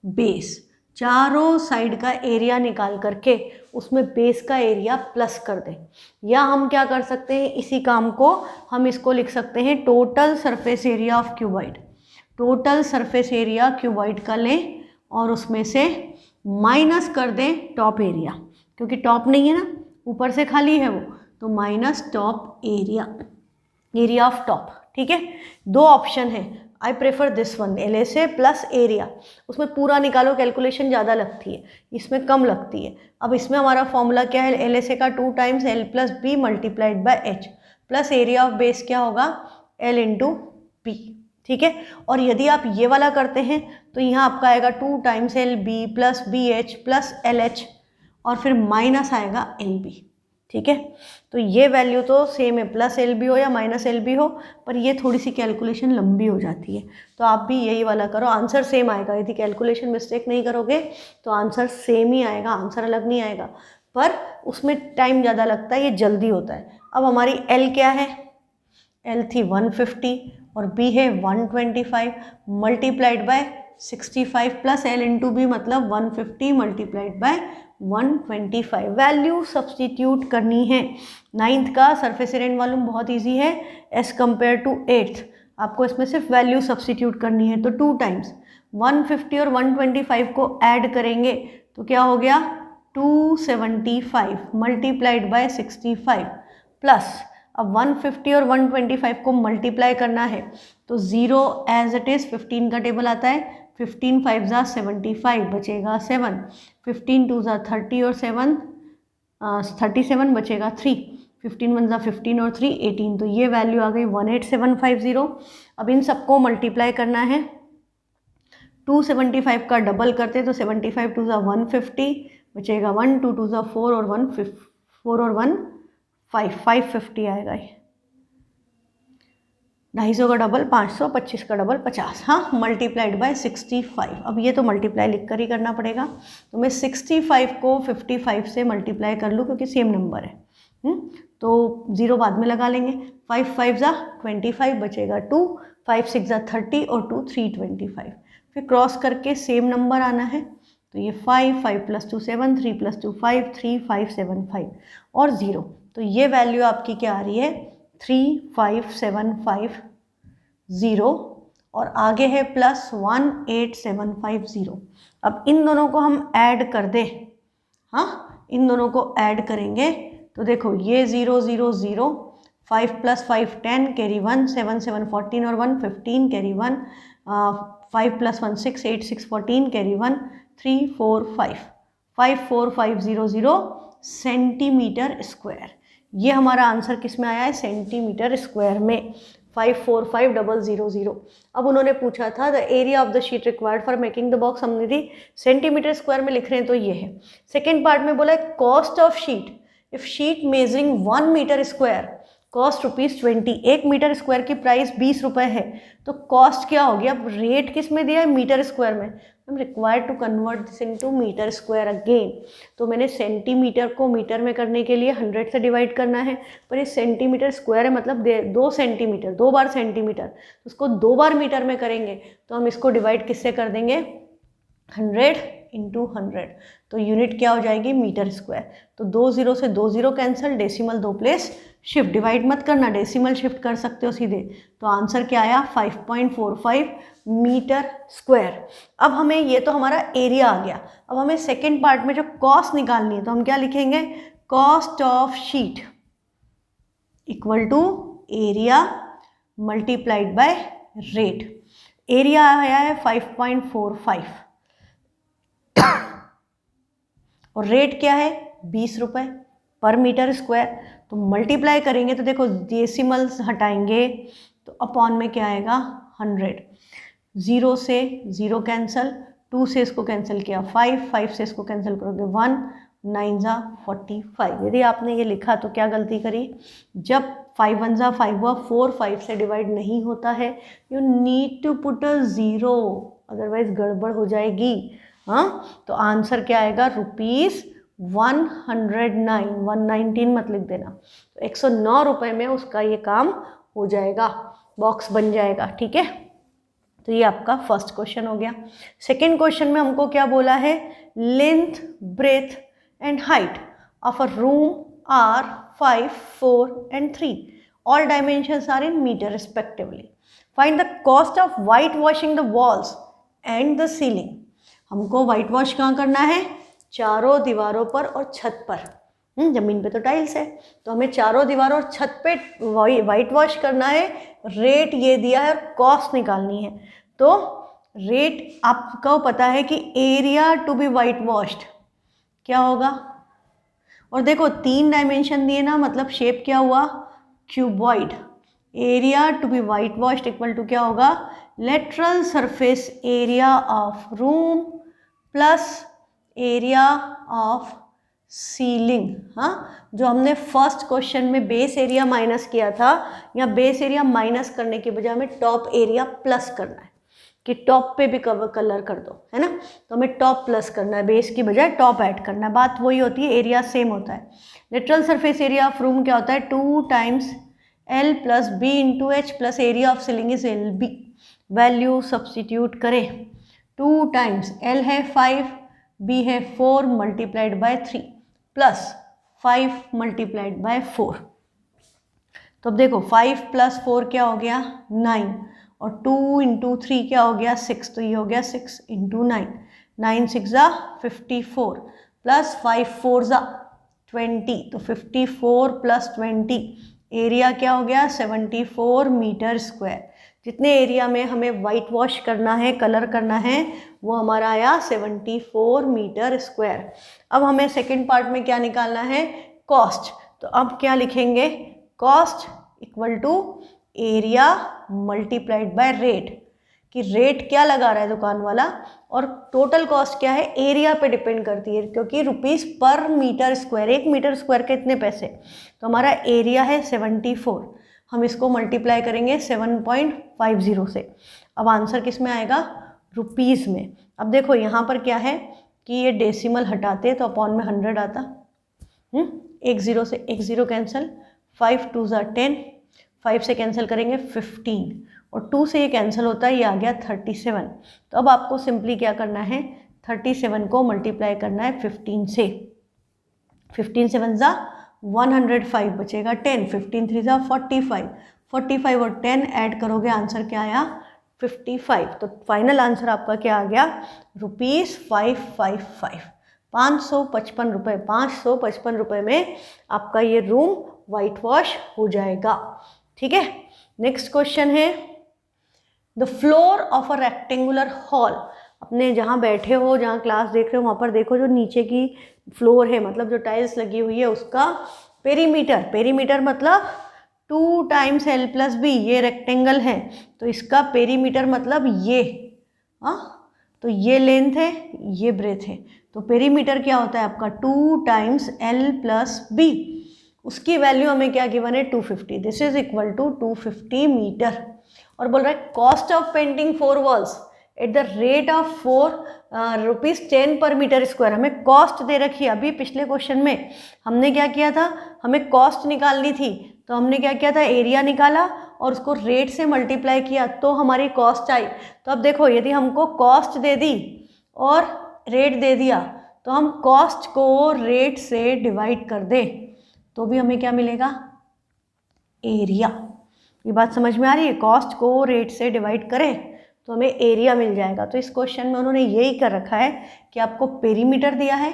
[SPEAKER 1] base, चारों साइड का एरिया निकाल करके उसमें बेस का एरिया प्लस कर दें, या हम क्या कर सकते हैं इसी काम को हम इसको लिख सकते हैं total surface area of cuboid. Total surface area cuboid का लें और उसमें से माइनस कर दें टॉप एरिया, क्योंकि टॉप नहीं है ना, ऊपर से खाली है वो, तो minus top area, area of top. ठीक है, 2 ऑप्शन है, I prefer this one, LSA plus area. उसमें पूरा निकालो, कैलकुलेशन ज़्यादा लगती है, इसमें कम लगती है। अब इसमें हमारा फॉर्मूला क्या है, LSA का 2 times L plus B multiplied by H plus area of base क्या होगा L इंटू बी। ठीक है, और यदि आप ये वाला करते हैं तो यहाँ आपका आएगा 2 times L B plus B H plus L H और फिर माइनस आएगा एल बी। ठीक है, तो ये वैल्यू तो सेम है, प्लस एल बी हो या माइनस एल बी हो, पर ये थोड़ी सी कैलकुलेशन लंबी हो जाती है, तो आप भी यही वाला करो, आंसर सेम आएगा। यदि कैलकुलेशन मिस्टेक नहीं करोगे तो आंसर सेम ही आएगा, आंसर अलग नहीं आएगा, पर उसमें टाइम ज़्यादा लगता है, ये जल्दी होता है। अब हमारी एल क्या है, एल थी 150 और बी है 125 multiplied by 65 plus L into B मतलब 150 मल्टीप्लाइड बाय 125। वैल्यू सब्सटीट्यूट करनी है। 9th का सरफेस एरिया वॉल्यूम बहुत इजी है एज कंपेयर टू 8th। आपको इसमें सिर्फ वैल्यू सब्सटीट्यूट करनी है, तो 2 टाइम्स 150 और 125 को ऐड करेंगे तो क्या हो गया 275 मल्टीप्लाइड बाय 65 प्लस अब 150 और 125 को मल्टीप्लाई करना है तो 0 एज इट इज़ 15 का टेबल आता है, 15 5 ज़ा 75 बचेगा 7, 15 2 ज़ा 30 और 7 37 बचेगा 3, 15 1 ज़ा 15 और 3 18, तो ये वैल्यू आ गई 18750। अब इन सबको मल्टीप्लाई करना है, 275 का डबल करते तो 75 2 ज़ा 150 बचेगा 1, 2 2 ज़ा 4 और 1 4 और 1 5, 550 आएगा ये। 250 का डबल 500, 25 का डबल 50, हाँ, मल्टीप्लाइड बाय 65। अब ये तो मल्टीप्लाई लिख कर ही करना पड़ेगा, तो मैं 65 को 55 से मल्टीप्लाई कर लूँ क्योंकि सेम नंबर है। तो 0 बाद में लगा लेंगे, 5 5 ज़ा 25 बचेगा 2, 5 6 ज़ा 30 और 2 3 25, फिर क्रॉस करके सेम नंबर आना है, तो ये 5 5 + 2 7, 3 + 2 5, 3 5 7 5 और 0, तो ये वैल्यू आपकी क्या आ रही है 35750 और आगे है +18750। अब इन दोनों को हम ऐड कर दें, हाँ, इन दोनों को ऐड करेंगे तो देखो ये 0 0 0, 5 + 5 10 कैरी 1, 7 7 14 और 1 15 कैरी 1, 5 + 1 6 8 6 14 कैरी 1 3 4 5, 54500 सेंटीमीटर स्क्वायर। ये हमारा आंसर किस में आया है, सेंटीमीटर स्क्वायर में, 545000। अब उन्होंने पूछा था the area of the sheet required for making the box, हमने दी सेंटीमीटर स्क्वायर में लिख रहे हैं तो ये है। सेकेंड पार्ट में बोला cost of sheet if sheet measuring 1 metre square cost ₹20, 1 metre square की प्राइस 20 रुपये है, तो कॉस्ट क्या होगी, अब रेट किस में दिया है, मीटर स्क्वायर में, हम required to convert this into metre square again, तो मैंने सेंटीमीटर को मीटर में करने के लिए 100 से डिवाइड करना है, पर ये सेंटीमीटर स्क्वायर है मतलब 2 सेंटीमीटर, 2 बार सेंटीमीटर, तो उसको 2 बार मीटर में करेंगे तो हम इसको डिवाइड किससे कर देंगे, 100 × 100, तो यूनिट क्या हो जाएगी, मीटर स्क्वायर। तो 2 0 से 2 0 cancel, decimal 2 place shift, divide मत करना, डेसिमल शिफ्ट कर सकते हो सीधे, तो आंसर क्या आया 5.45 मीटर स्क्वायर। अब हमें ये तो हमारा एरिया आ गया, अब हमें सेकेंड पार्ट में जो कॉस्ट निकालनी है तो हम क्या लिखेंगे, cost of sheet equal to area multiplied by rate. Area आया है 5.45 और रेट क्या है 20 रुपये पर मीटर स्क्वायर, तो मल्टीप्लाई करेंगे तो देखो डेसिमल्स हटाएंगे तो अपॉन में क्या आएगा 100, 0 से 0 कैंसिल, 2 से इसको कैंसिल किया 5, 5 से इसको कैंसिल करोगे 1, 9 ज़ा 45। यदि आपने ये लिखा तो क्या गलती करी, जब 5 1 ज़ा 5 हुआ, 4 5 से डिवाइड नहीं होता है, you need to put a 0, otherwise गड़बड़ हो जाएगी, हाँ, तो आंसर क्या आएगा ₹109, 119 मत लिख देना, तो 109 रुपये में उसका ये काम हो जाएगा, बॉक्स बन जाएगा, ठीक है। तो ये आपका फर्स्ट क्वेश्चन हो गया। सेकेंड क्वेश्चन में हमको क्या बोला है, length breadth and height of a room are 5 4 and 3, all dimensions are in metre respectively, find the cost of white washing the walls and the ceiling. हमको वाइट वॉश कहाँ करना है, चारों दीवारों पर और छत पर, जमीन पे तो टाइल्स है, तो हमें चारों दीवारों और छत पे वाइट वॉश करना है, रेट ये दिया है और कॉस्ट निकालनी है, तो रेट आपको पता है कि area to be white washed क्या होगा, और देखो 3 डायमेंशन दिए ना, मतलब शेप क्या हुआ cuboid, area to be white washed equal to क्या होगा, lateral surface area of room plus area of ceiling. हाँ, जो हमने फर्स्ट क्वेश्चन में बेस एरिया माइनस किया था, या बेस एरिया माइनस करने के बजाय हमें टॉप एरिया प्लस करना है कि टॉप पे भी कलर कर दो, है ना, तो हमें टॉप प्लस करना है, बेस की बजाय टॉप ऐड करना है, बात वही होती है, एरिया सेम होता है। Literal surface area of room क्या होता है, 2 times L + B × H plus area of ceiling is LB, value substitute करें, 2 टाइम्स L है 5, B है 4 multiplied by 3 plus 5 multiplied by 4, तो अब देखो 5 + 4 क्या हो गया 9, और 2 × 3 क्या हो गया 6, तो ये हो गया 6 × 9, 9 6 ज़ा 54 प्लस 5 4 ज़ा 20, तो 54 + 20 एरिया क्या हो गया 74 मीटर स्क्वायर। जितने एरिया में हमें वाइट वॉश करना है, कलर करना है, वो हमारा आया 74 मीटर स्क्वायर। अब हमें सेकंड पार्ट में क्या निकालना है, कॉस्ट। तो अब क्या लिखेंगे, cost equal to area multiplied by rate, कि रेट क्या लगा रहा है दुकान वाला और टोटल कॉस्ट क्या है, एरिया पे डिपेंड करती है, क्योंकि रुपीस पर मीटर स्क्वायर, 1 मीटर स्क्वायर के इतने पैसे। तो हमारा एरिया है 74, हम इसको मल्टीप्लाई करेंगे 7.50 से। अब आंसर किस में आएगा, रुपीज़ में। अब देखो यहाँ पर क्या है कि ये डेसिमल हटाते तो अपॉन में 100 आता, एक ज़ीरो से एक ज़ीरो कैंसिल, 5 2 ज़ा 10, 5 से कैंसिल करेंगे 15 और 2 से ये कैंसिल होता है, ये आ गया 37। तो अब आपको सिंपली क्या करना है, 37 को मल्टीप्लाई करना है 15 से। 15 7 ज़ा 105 बचेगा 10, 15 3 ज़ा 45, 45 और 10 ऐड करोगे आंसर क्या आया 55। तो फाइनल आंसर आपका क्या आ गया, ₹555, 555 रुपये, 555 रुपये में आपका ये रूम वाइट वॉश हो जाएगा। ठीक है, नेक्स्ट क्वेश्चन है, the floor of a rectangular hall. अपने जहाँ बैठे हो, जहाँ क्लास देख रहे हो, वहाँ पर देखो जो नीचे की फ्लोर है, मतलब जो टाइल्स लगी हुई है, उसका पेरीमीटर, पेरीमीटर मतलब 2 टाइम्स L + B, ये रेक्टेंगल है तो इसका पेरीमीटर मतलब ये, तो ये लेंथ है, ये ब्रेथ है, तो पेरीमीटर क्या होता है आपका 2 टाइम्स L + B। उसकी वैल्यू हमें क्या गिवन है 250, this is equal to 250 metre. और बोल रहा है cost of painting 4 walls at the rate of 4 rupees 10 per metre square. हमें कॉस्ट दे रखी है। अभी पिछले क्वेश्चन में हमने क्या किया था, हमें कॉस्ट निकालनी थी, तो हमने क्या किया था, एरिया निकाला और उसको रेट से मल्टीप्लाई किया तो हमारी कॉस्ट आई। तो अब देखो, यदि हमको कॉस्ट दे दी और रेट दे दिया तो हम कॉस्ट को रेट से डिवाइड कर दें तो भी हमें क्या मिलेगा, एरिया। ये बात समझ में आ रही है, कॉस्ट को रेट से डिवाइड करें तो हमें एरिया मिल जाएगा। तो इस क्वेश्चन में उन्होंने यही कर रखा है कि आपको पेरीमीटर दिया है,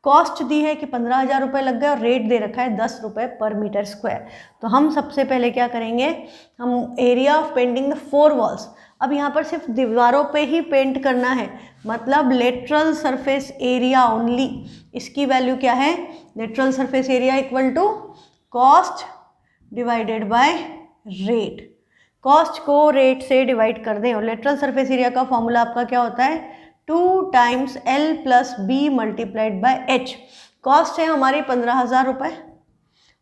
[SPEAKER 1] कॉस्ट दी है कि 15,000 रुपये लग गए और रेट दे रखा है 10 रुपये पर मीटर स्क्वायर। तो हम सबसे पहले क्या करेंगे, हम area of painting the 4 walls. अब यहाँ पर सिर्फ दीवारों पे ही पेंट करना है, मतलब लेटरल सरफेस एरिया ओनली। इसकी वैल्यू क्या है, lateral surface area equal to cost divided by rate. Cost को रेट से डिवाइड कर दें और लेटरल सरफेस एरिया का फॉर्मूला आपका क्या होता है 2 times L + B multiplied by H। कॉस्ट है हमारी 15,000 रुपये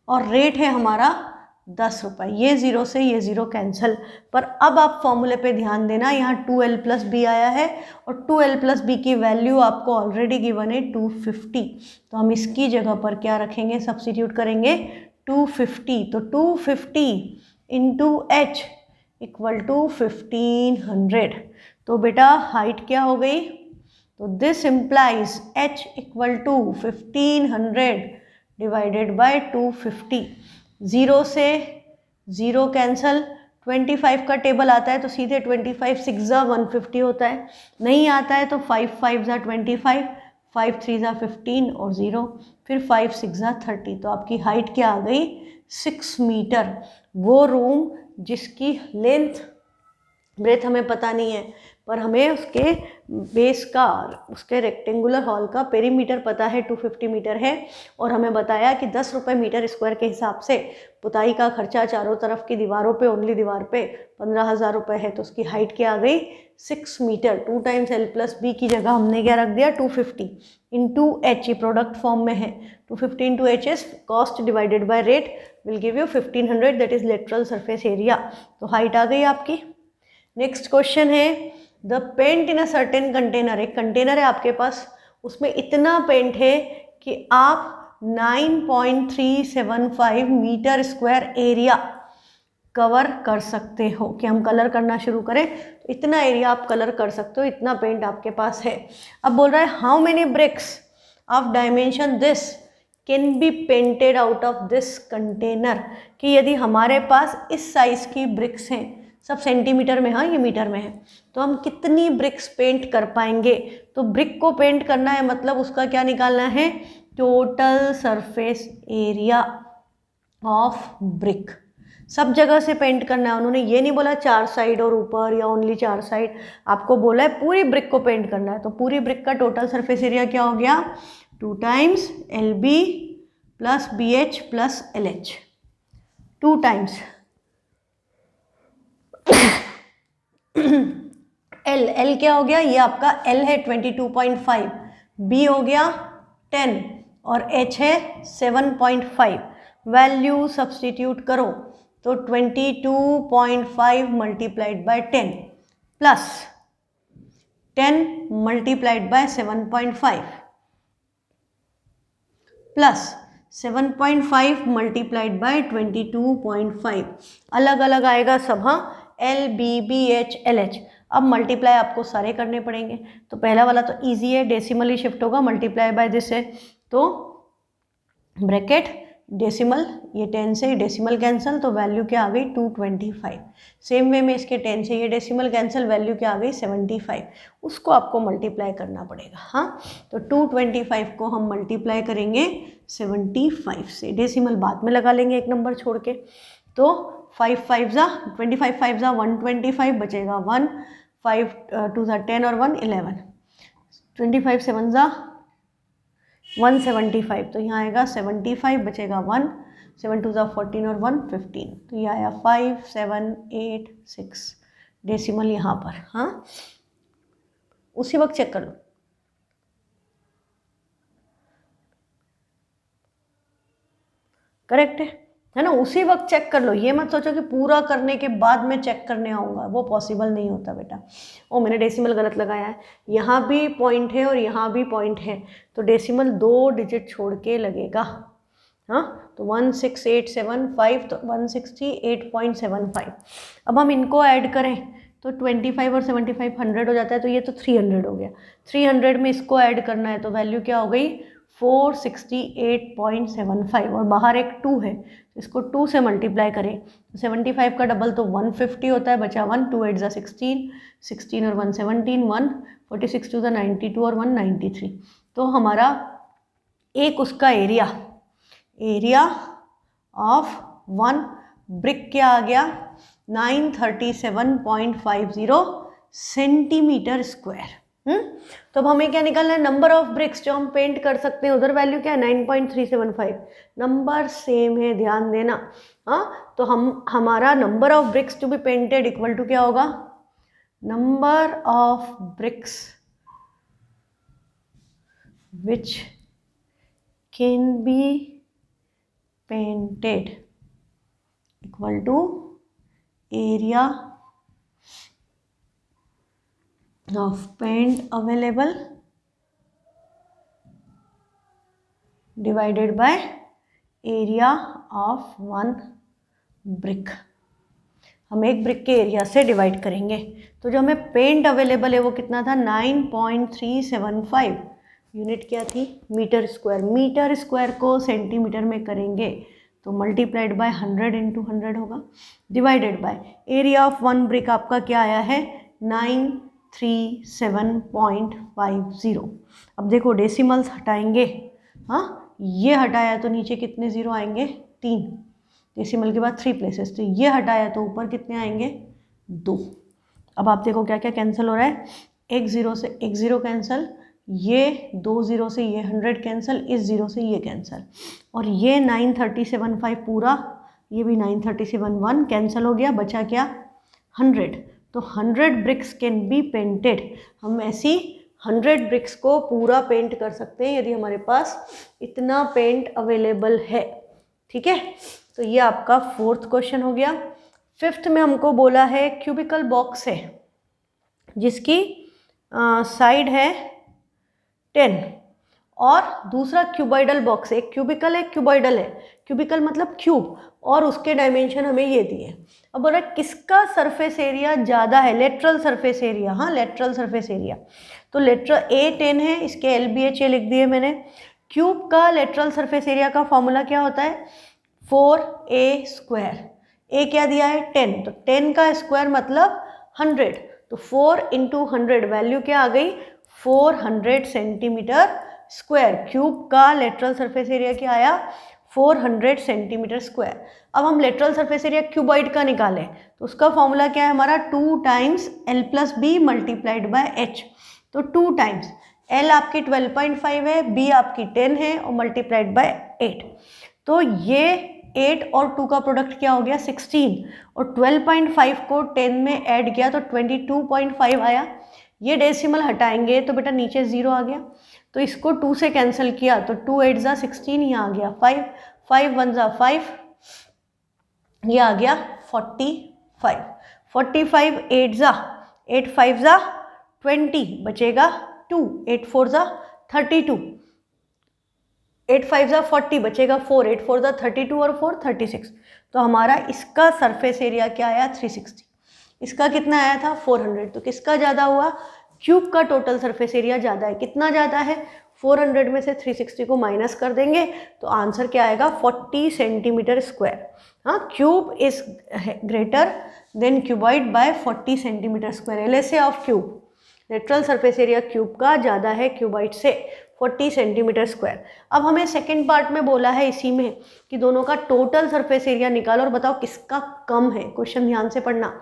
[SPEAKER 1] और रेट है हमारा 10 रुपये। ये ज़ीरो से ये ज़ीरो कैंसिल। पर अब आप फॉर्मूले पे ध्यान देना, यहाँ 2L + B आया है और 2L + B की वैल्यू आपको ऑलरेडी गिवन है 250। तो हम इसकी जगह पर क्या रखेंगे, सब्स्टिट्यूट करेंगे 250। तो 250 × H इक्वल टू 1500। तो बेटा हाइट क्या हो गई, तो this implies H equal to 1500 divided by 250। Zero से ज़ीरो कैंसल, 25 का टेबल आता है तो सीधे 25 6 ज़ा 150 होता है, नहीं आता है तो 5 5 ज़ा 25, 5 3 ज़ा 15 और 0, फिर 5 6 ज़ा 30। तो आपकी हाइट क्या आ गई 6 मीटर। वो रूम जिसकी लेंथ ब्रेथ हमें पता नहीं है, पर हमें उसके बेस का, उसके रेक्टेंगुलर हॉल का पेरीमीटर पता है 250 मीटर है, और हमें बताया कि 10 रुपये मीटर स्क्वायर के हिसाब से पुताई का खर्चा चारों तरफ की दीवारों पे, ओनली दीवार पे 15,000 रुपये है। तो उसकी हाइट क्या आ गई 6 मीटर। 2 टाइम्स L + B की जगह हमने क्या रख दिया 250 × H, ये प्रोडक्ट फॉर्म में है। 250 × H is cost divided by rate will give you 1500, that is lateral surface area. तो हाइट आ गई आपकी। नेक्स्ट क्वेश्चन है, the paint in a certain container. एक कंटेनर है आपके पास, उसमें इतना पेंट है कि आप 9.375 मीटर स्क्वायर एरिया कवर कर सकते हो। कि हम कलर करना शुरू करें तो इतना एरिया आप कलर कर सकते हो, इतना पेंट आपके पास है। अब बोल रहा है how many bricks of dimension this can be painted out of this container. कि यदि हमारे पास इस साइज़ की ब्रिक्स हैं, सब सेंटीमीटर में, हाँ ये मीटर में है, तो हम कितनी ब्रिक्स पेंट कर पाएंगे। तो ब्रिक को पेंट करना है मतलब उसका क्या निकालना है, total surface area. Of brick. सब जगह से पेंट करना है, उन्होंने ये नहीं बोला 4 साइड और ऊपर या ओनली 4 साइड, आपको बोला है पूरी ब्रिक को पेंट करना है। तो पूरी ब्रिक का टोटल सरफेस एरिया क्या हो गया, 2 times LB plus BH plus LH, 2 times L क्या हो गया, ये आपका L है 22.5, B हो गया 10 और H है 7.5। वैल्यू सब्सटीट्यूट करो तो 22.5 multiplied by 10 plus 10 multiplied by 7.5 plus 7.5 multiplied by 22.5, अलग अलग आएगा सब। हाँ, LB BH LH। अब मल्टीप्लाई आपको सारे करने पड़ेंगे। तो पहला वाला तो इजी है, डेसिमल ही शिफ्ट होगा, मल्टीप्लाई बाय दिस है तो ब्रैकेट डेसिमल, ये 10 से डेसिमल कैंसिल तो वैल्यू क्या आ गई 225। सेम वे में इसके 10 से ये डेसिमल कैंसिल, वैल्यू क्या आ गई 75, उसको आपको मल्टीप्लाई करना पड़ेगा। हाँ, तो 225 को हम मल्टीप्लाई करेंगे 75 से, डेसिमल बाद में लगा लेंगे एक नंबर छोड़ के। तो 5 5 जा 25, 5 जा 125 बचेगा 1, 5 2 जा 10 और 1 11, 25 7 जा 175, तो यहाँ आएगा 75 बचेगा 1, 7 2 जा 14 और 1 15, तो ये आया 5 7 8 6 डेसिमल यहाँ पर। हाँ, उसी वक्त चेक कर लो। करेक्ट है ना, उसी वक्त चेक कर लो, ये मत सोचो कि पूरा करने के बाद में चेक करने आऊँगा, वो पॉसिबल नहीं होता बेटा। ओ, मैंने डेसिमल गलत लगाया है, यहाँ भी पॉइंट है और यहाँ भी पॉइंट है, तो डेसिमल 2 डिजिट छोड़ के लगेगा। हाँ, तो 16875 तो 168.75। अब हम इनको ऐड करें तो 25 और 75 100 हो जाता है, तो ये तो 300 हो गया। 300 में इसको ऐड करना है तो वैल्यू क्या हो गई 468.75, और बाहर एक 2 है तो इसको 2 से मल्टीप्लाई करें तो 75 का डबल तो 150 होता है, बचा 1, 2 8 16, 16 और 1 17, 1 46 2 92 और 1 93। तो हमारा एक उसका एरिया ऑफ 1 ब्रिक क्या आ गया 937.50 सेंटीमीटर स्क्वायर। तो अब हमें क्या निकालना है, नंबर ऑफ ब्रिक्स जो हम पेंट कर सकते हैं, उधर वैल्यू क्या है 9.375, नंबर सेम है, ध्यान देना। हाँ, तो हमारा number of bricks to be painted equal to क्या होगा, number of bricks which can be painted equal to area of paint available divided by area of 1 brick। हम एक ब्रिक के एरिया से डिवाइड करेंगे, तो जो हमें पेंट अवेलेबल है वो कितना था 9.375 यूनिट क्या थी मीटर स्क्वायर। मीटर स्क्वायर को सेंटीमीटर में करेंगे तो मल्टीप्लाइड बाय 100 इंटू 100 होगा, divided by area of 1 brick आपका क्या आया है 937.50। अब देखो डेसिमल्स हटाएंगे, हाँ ये हटाया तो नीचे कितने ज़ीरो आएंगे 3, डेसिमल के बाद 3 प्लेसेस, तो ये हटाया तो ऊपर कितने आएंगे 2। अब आप देखो क्या क्या कैंसिल हो रहा है, एक ज़ीरो से एक ज़ीरो कैंसिल, ये 2 ज़ीरो से ये 100 कैंसिल, इस ज़ीरो से ये कैंसिल, और ये 937.5 पूरा, ये भी 937.1 कैंसिल हो गया, बचा क्या 100। तो 100 ब्रिक्स कैन बी पेंटेड, हम ऐसी 100 ब्रिक्स को पूरा पेंट कर सकते हैं यदि हमारे पास इतना पेंट अवेलेबल है। ठीक है, तो ये आपका 4th क्वेश्चन हो गया। 5th में हमको बोला है क्यूबिकल बॉक्स है जिसकी साइड है 10 और दूसरा क्यूबॉइडल बॉक्स है, एक क्यूबिकल है एक क्यूबॉइडल है, क्यूबिकल मतलब क्यूब, और उसके डायमेंशन हमें ये दिए। अब बोला किसका सरफेस एरिया ज़्यादा है, लेटरल सरफेस एरिया, हाँ लेटरल सरफेस एरिया, तो लेटरल A 10 है, इसके LBH लिख दिए मैंने। क्यूब का लेटरल सरफेस एरिया का फॉर्मूला क्या होता है 4A², A क्या दिया है 10, तो 10 का स्क्वायर मतलब 100, तो 4 इंटू 100 वैल्यू क्या आ गई 400 सेंटीमीटर स्क्वायर। क्यूब का लेटरल सरफेस एरिया क्या आया 400 सेंटीमीटर स्क्वायर। अब हम लेटरल सरफेस एरिया क्यूबॉइड का निकालें तो उसका फॉर्मूला क्या है हमारा 2 times L plus B multiplied by H। तो 2 टाइम्स L आपकी 12.5 है, B आपकी 10 है और मल्टीप्लाइड बाय 8। तो ये 8 और 2 का प्रोडक्ट क्या हो गया 16 और 12.5 को 10 में ऐड किया तो 22.5 आया। ये डेसिमल हटाएंगे तो बेटा नीचे 0 आ गया, तो इसको 2 से कैंसिल किया तो 2 8 जा 16, यहाँ आ गया 5, 5 1 जा 5, ये आ गया 45, 45 8 जा 8 5 जा 20, बचेगा 2, 8 4 जा 32, 8 5 जा 40, बचेगा 4, 8 4 जा 32 और 4 36। तो हमारा इसका सरफेस एरिया क्या आया 360, इसका कितना आया था 400। तो किसका ज़्यादा हुआ, क्यूब का टोटल सरफेस एरिया ज़्यादा है। कितना ज़्यादा है, 400 में से 360 को माइनस कर देंगे तो आंसर क्या आएगा 40 सेंटीमीटर स्क्वायर। हाँ, cube is greater than cuboid by 40 centimetre square. LSA of cube, lateral surface area cube का ज़्यादा है क्यूबॉइड से 40 सेंटीमीटर स्क्वायर। अब हमें सेकंड पार्ट में बोला है इसी में कि दोनों का टोटल सरफेस एरिया निकालो और बताओ किसका कम है। क्वेश्चन ध्यान से पढ़ना,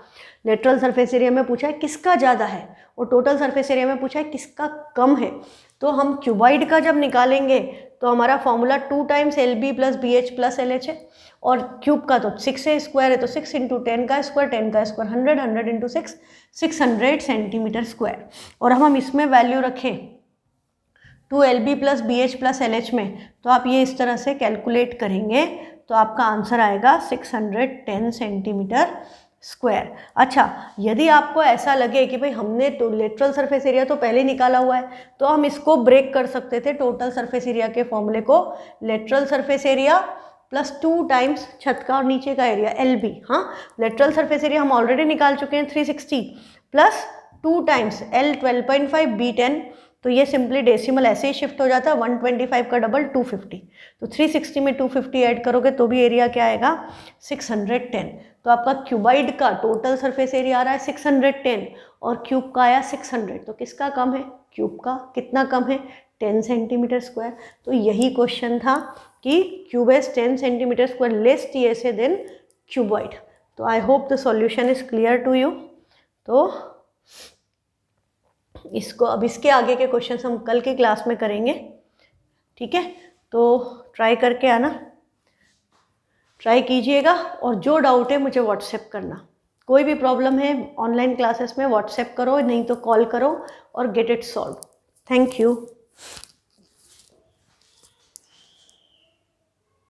[SPEAKER 1] लेटरल सरफेस एरिया में पूछा है किसका ज़्यादा है और टोटल सरफेस एरिया में पूछा है किसका कम है। तो हम क्यूबॉइड का जब निकालेंगे तो हमारा formula 2 times LB plus BH plus LH है और क्यूब का तो 6 है, स्क्वायर है तो 6 इंटू 10 का स्क्वायर, 10 का स्क्वायर 100, 100 इंटू 6 600 सेंटीमीटर स्क्वायर। और हम इसमें वैल्यू रखें 2 LB plus BH plus LH में तो आप ये इस तरह से कैलकुलेट करेंगे तो आपका आंसर आएगा 610 सेंटीमीटर स्क्वायर। अच्छा, यदि आपको ऐसा लगे कि भाई हमने तो लेटरल सरफेस एरिया तो पहले निकाला हुआ है तो हम इसको ब्रेक कर सकते थे टोटल सरफेस एरिया के फॉर्मूले को, lateral surface area plus 2 times छत का और नीचे का एरिया LB। हाँ, लेटरल सरफेस एरिया हम ऑलरेडी निकाल चुके हैं 360 प्लस 2 टाइम्स L 12.5 B 10, तो ये सिंपली डेसिमल ऐसे ही शिफ्ट हो जाता है, 125 का डबल 250। तो 360 में 250 ऐड करोगे तो भी एरिया क्या आएगा 610। तो आपका क्यूबाइड का टोटल सरफेस एरिया आ रहा है 610 और क्यूब का आया 600। तो किसका कम है, क्यूब का। कितना कम है 10 सेंटीमीटर स्क्वायर। तो यही क्वेश्चन था कि cube is 10 centimetre square less TSA then cuboid. तो I hope the solution is clear to you. तो इसको अब इसके आगे के क्वेश्चंस हम कल की क्लास में करेंगे, ठीक है। तो ट्राई करके आना, ट्राई कीजिएगा और जो डाउट है मुझे व्हाट्सएप करना। कोई भी प्रॉब्लम है ऑनलाइन क्लासेस में व्हाट्सएप करो, नहीं तो कॉल करो और get it solve. Thank you.